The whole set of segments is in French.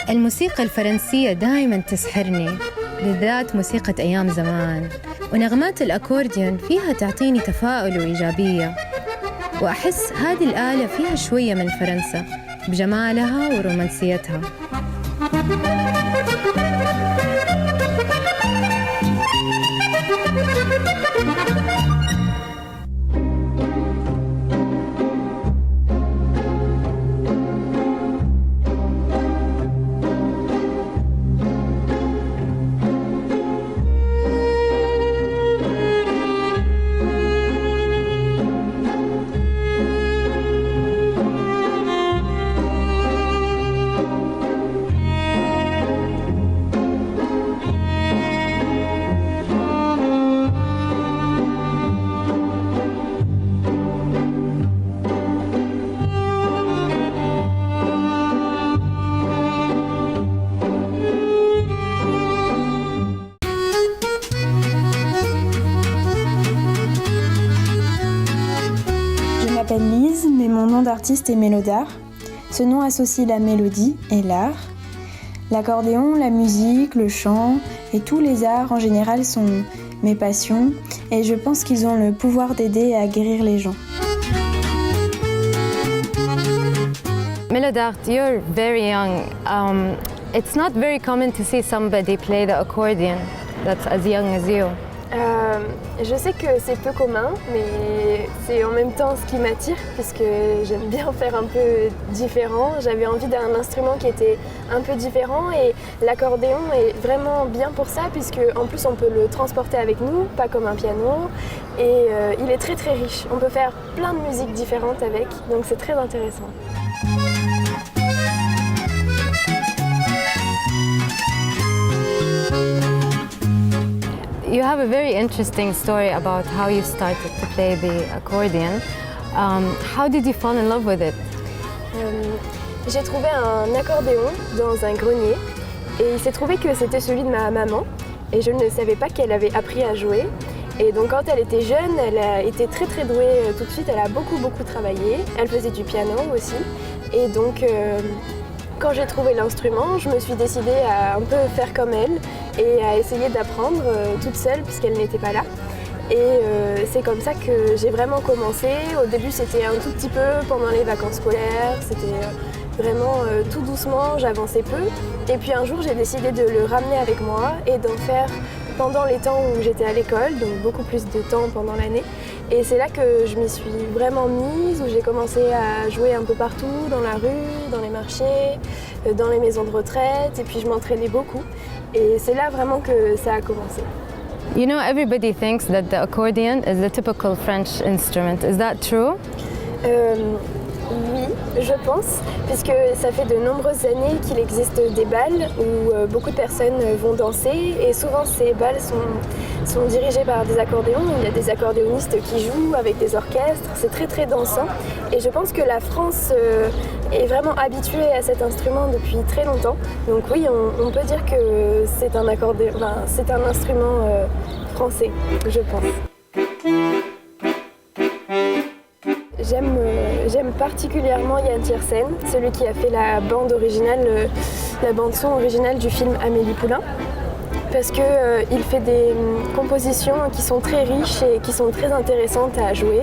الموسيقى الفرنسية دائماً تسحرني، بالذات موسيقى أيام زمان، ونغمات الأكورديون فيها تعطيني تفاؤل وإيجابية، وأحس هذه الآلة فيها شوية من فرنسا بجمالها ورومانسيتها. Je m'appelle Lise, mais mon nom d'artiste est Mélodart. Ce nom associe la mélodie et l'art. L'accordéon, la musique, le chant et tous les arts en général sont mes passions et je pense qu'ils ont le pouvoir d'aider à guérir les gens. Mélodart, you're very young. It's not very common to see somebody play the accordion that's as young as you. Je sais que c'est peu commun, mais c'est en même temps ce qui m'attire, puisque j'aime bien faire un peu différent. J'avais envie d'un instrument qui était un peu différent et l'accordéon est vraiment bien pour ça, puisque en plus on peut le transporter avec nous, pas comme un piano, et il est très très riche. On peut faire plein de musiques différentes avec, donc c'est très intéressant. You have a very interesting story about how you started to play the accordion. How did you fall in love with it? J'ai trouvé un accordéon dans un grenier et il s'est trouvé que c'était celui de ma maman et je ne savais pas qu'elle avait appris à jouer. Et donc quand elle était jeune, elle a été très très douée tout de suite, elle a beaucoup travaillé. Elle faisait du piano aussi et donc quand j'ai trouvé l'instrument, je me suis décidée à un peu faire comme elle et à essayer d'apprendre toute seule puisqu'elle n'était pas là. Et c'est comme ça que j'ai vraiment commencé. Au début, c'était un tout petit peu pendant les vacances scolaires, c'était vraiment tout doucement, j'avançais peu. Et puis un jour, j'ai décidé de le ramener avec moi et d'en faire pendant les temps où j'étais à l'école, donc beaucoup plus de temps pendant l'année. Et c'est là que je m'y suis vraiment mise, où j'ai commencé à jouer un peu partout, dans la rue, dans les marchés, dans les maisons de retraite, et puis je m'entraînais beaucoup. Et c'est là vraiment que ça a commencé. You know, everybody thinks that the accordion is the typical French instrument. Is that true? Oui, je pense, puisque ça fait de nombreuses années qu'il existe des bals où beaucoup de personnes vont danser et souvent ces bals sont dirigés par des accordéons. Il y a des accordéonistes qui jouent avec des orchestres, c'est très très dansant et je pense que la France est vraiment habituée à cet instrument depuis très longtemps. Donc oui, on peut dire que c'est un c'est un instrument français, je pense. J'aime particulièrement Yann Tiersen, celui qui a fait la bande originale, la bande son originale du film Amélie Poulain, parce qu'il fait des compositions qui sont très riches et qui sont très intéressantes à jouer.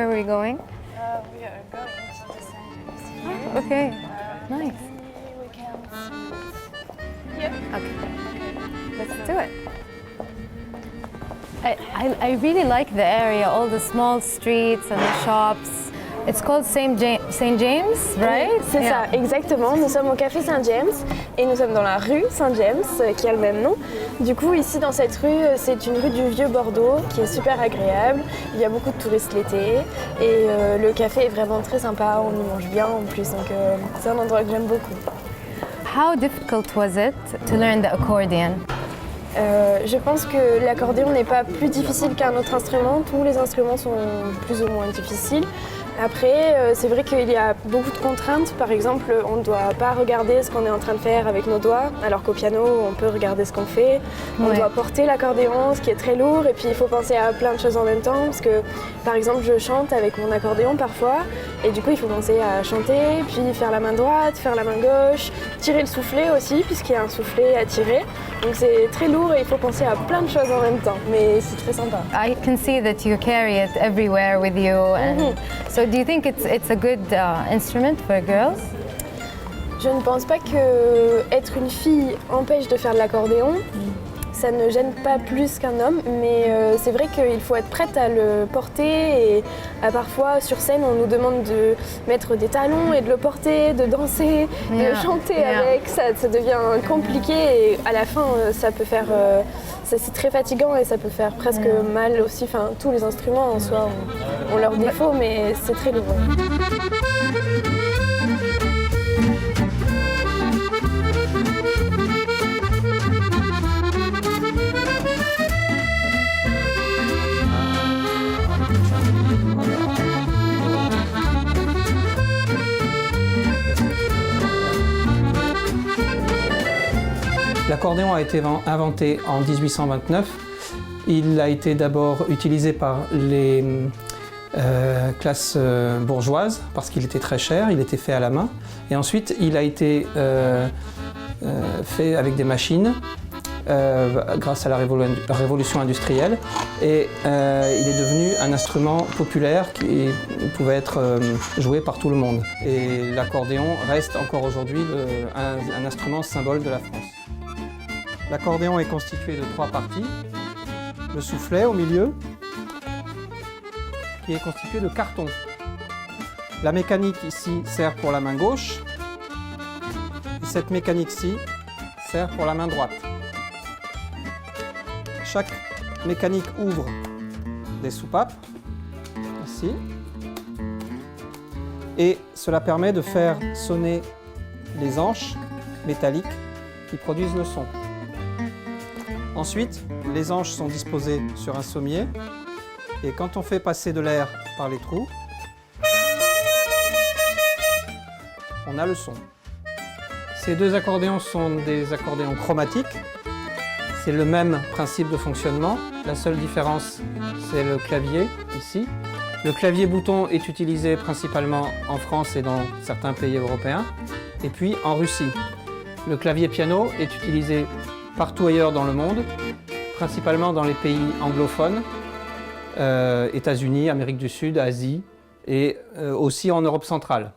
Where are we going? We are going to the Saint James. Okay, nice. We can see here. Okay, let's do it. I really like the area, all the small streets and the shops. It's called Saint James, right? Oui, c'est ça, exactement. Nous sommes au Café Saint-James et nous sommes dans la rue Saint-James qui a le même nom. Du coup, ici dans cette rue, c'est une rue du vieux Bordeaux qui est super agréable. Il y a beaucoup de touristes l'été et le café est vraiment très sympa, on y mange bien en plus, donc c'est un endroit que j'aime beaucoup. How difficult was it to learn the accordion? Je pense que l'accordéon n'est pas plus difficile qu'un autre instrument. Tous les instruments sont plus ou moins difficiles. Après, c'est vrai qu'il y a beaucoup de contraintes. Par exemple, on ne doit pas regarder ce qu'on est en train de faire avec nos doigts, alors qu'au piano, on peut regarder ce qu'on fait. On doit porter l'accordéon, ce qui est très lourd, et puis il faut penser à plein de choses en même temps, parce que, par exemple, je chante avec mon accordéon parfois, et du coup, il faut penser à chanter, puis faire la main droite, faire la main gauche, tirer le soufflet aussi, puisqu'il y a un soufflet à tirer. Donc c'est très lourd et il faut penser à plein de choses en même temps, mais c'est très sympa. I can see that you carry it everywhere with you, and so do you think it's a good instrument for girls? Je ne pense pas que être une fille empêche de faire de l'accordéon. Ça ne gêne pas plus qu'un homme, mais c'est vrai qu'il faut être prête à le porter et parfois sur scène on nous demande de mettre des talons et de le porter, de danser, de chanter avec, ça devient compliqué et à la fin ça peut faire, c'est très fatigant et ça peut faire presque mal aussi, enfin tous les instruments en soi ont leurs défauts mais c'est très lourd. L'accordéon a été inventé en 1829. Il a été d'abord utilisé par les classes bourgeoises parce qu'il était très cher, il était fait à la main. Et ensuite, il a été fait avec des machines grâce à la révolution industrielle. Et il est devenu un instrument populaire qui pouvait être joué par tout le monde. Et l'accordéon reste encore aujourd'hui un instrument symbole de la France. L'accordéon est constitué de 3 parties. Le soufflet au milieu, qui est constitué de carton. La mécanique ici sert pour la main gauche. Et cette mécanique-ci sert pour la main droite. Chaque mécanique ouvre des soupapes, ici. Et cela permet de faire sonner les anches métalliques qui produisent le son. Ensuite, les anches sont disposées sur un sommier et quand on fait passer de l'air par les trous, on a le son. Ces deux accordéons sont des accordéons chromatiques. C'est le même principe de fonctionnement. La seule différence, c'est le clavier ici. Le clavier bouton est utilisé principalement en France et dans certains pays européens, et puis en Russie. Le clavier piano est utilisé partout ailleurs dans le monde, principalement dans les pays anglophones, États-Unis, Amérique du Sud, Asie et aussi en Europe centrale.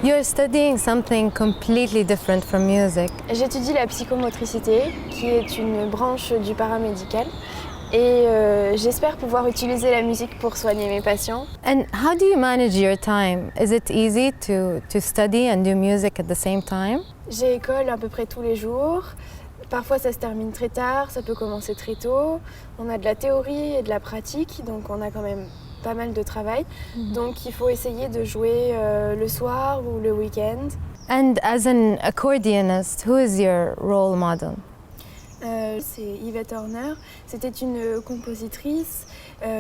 You're studying something completely different from music. J'étudie la psychomotricité, qui est une branche du paramédical, et j'espère pouvoir utiliser la musique pour soigner mes patients. And how do you manage your time? Is it easy to study and do music at the same time? J'ai école à peu près tous les jours. Parfois ça se termine très tard, ça peut commencer très tôt. On a de la théorie et de la pratique, donc on a quand même pas mal de travail. Donc il faut essayer de jouer le soir ou le week-end. And as an accordionist, who is your role model? C'est Yvette Horner. C'était une compositrice,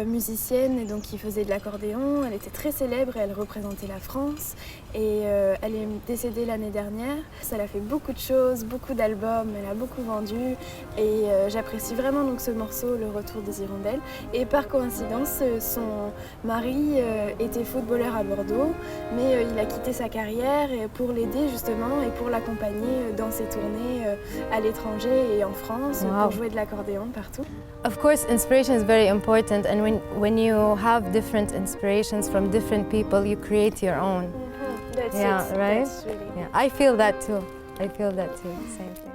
musicienne, et donc qui faisait de l'accordéon. Elle était très célèbre et elle représentait la France. Et elle est décédée l'année dernière. Elle a fait beaucoup de choses, beaucoup d'albums, elle a beaucoup vendu. Et j'apprécie vraiment donc ce morceau, Le Retour des Hirondelles. Et par coïncidence, son mari était footballeur à Bordeaux, mais il a quitté sa carrière pour l'aider justement et pour l'accompagner dans ses tournées à l'étranger et en France pour jouer de l'accordéon partout. Of course, inspiration is very important, and when you have different inspirations from different people, you create your own. That's Yeah, it. right? That's really... Yeah, I feel that too. Same thing.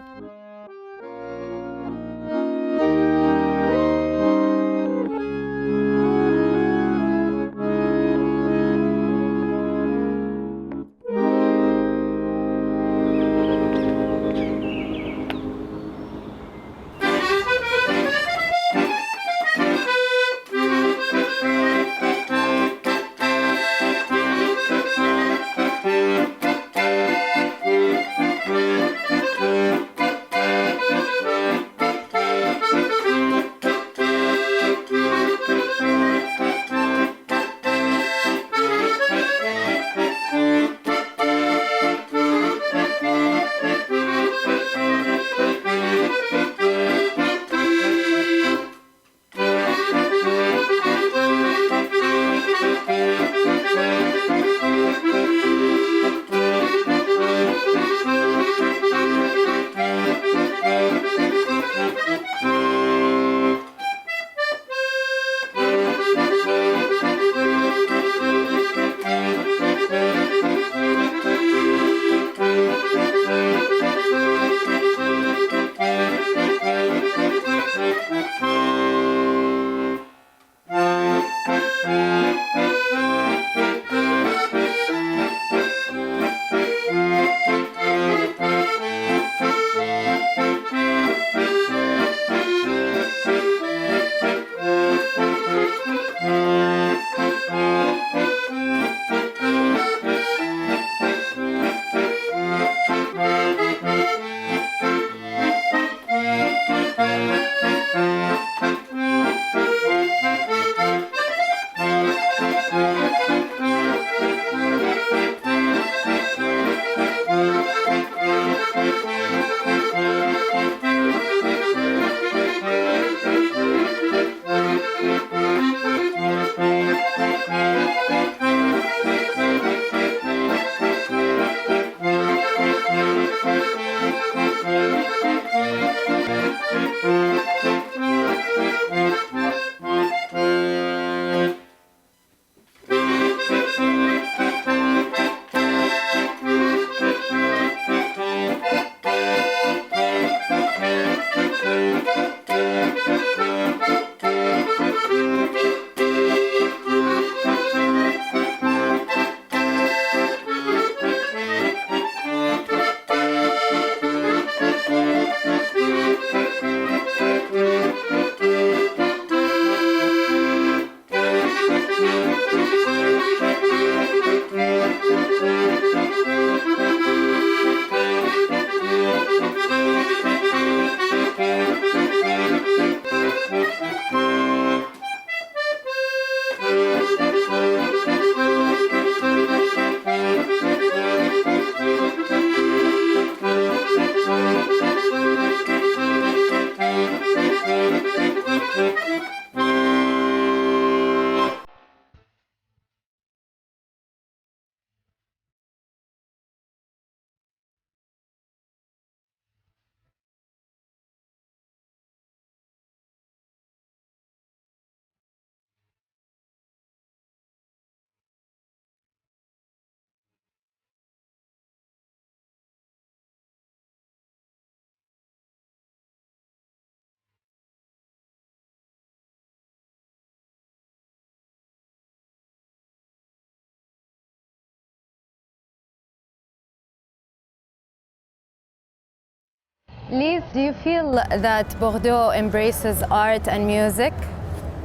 Lise, do you feel that Bordeaux embraces art and music?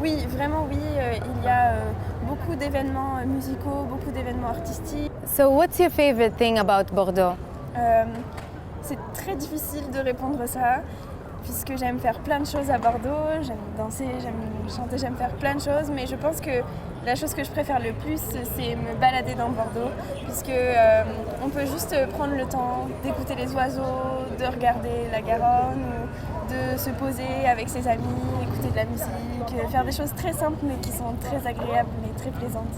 Oui, vraiment oui. Il y a beaucoup d'événements musicaux, beaucoup d'événements artistiques. So what's your favorite thing about Bordeaux? C'est très difficile de répondre ça. puisque j'aime faire plein de choses à Bordeaux, j'aime danser, j'aime chanter, j'aime faire plein de choses, mais je pense que la chose que je préfère le plus, c'est me balader dans Bordeaux, puisque on peut juste prendre le temps d'écouter les oiseaux, de regarder la Garonne, ou de se poser avec ses amis, écouter de la musique, faire des choses très simples mais qui sont très agréables et très plaisantes.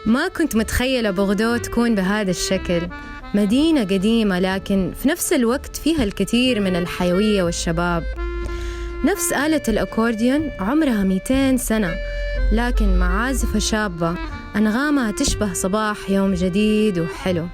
ما كنت متخيلة بوردو تكون بهذا الشكل، مدينة قديمة لكن في نفس الوقت فيها الكثير من الحيوية والشباب. نفس آلة الأكورديون عمرها 200 سنة، لكن معازف شابة أنغامها تشبه صباح يوم جديد وحلو.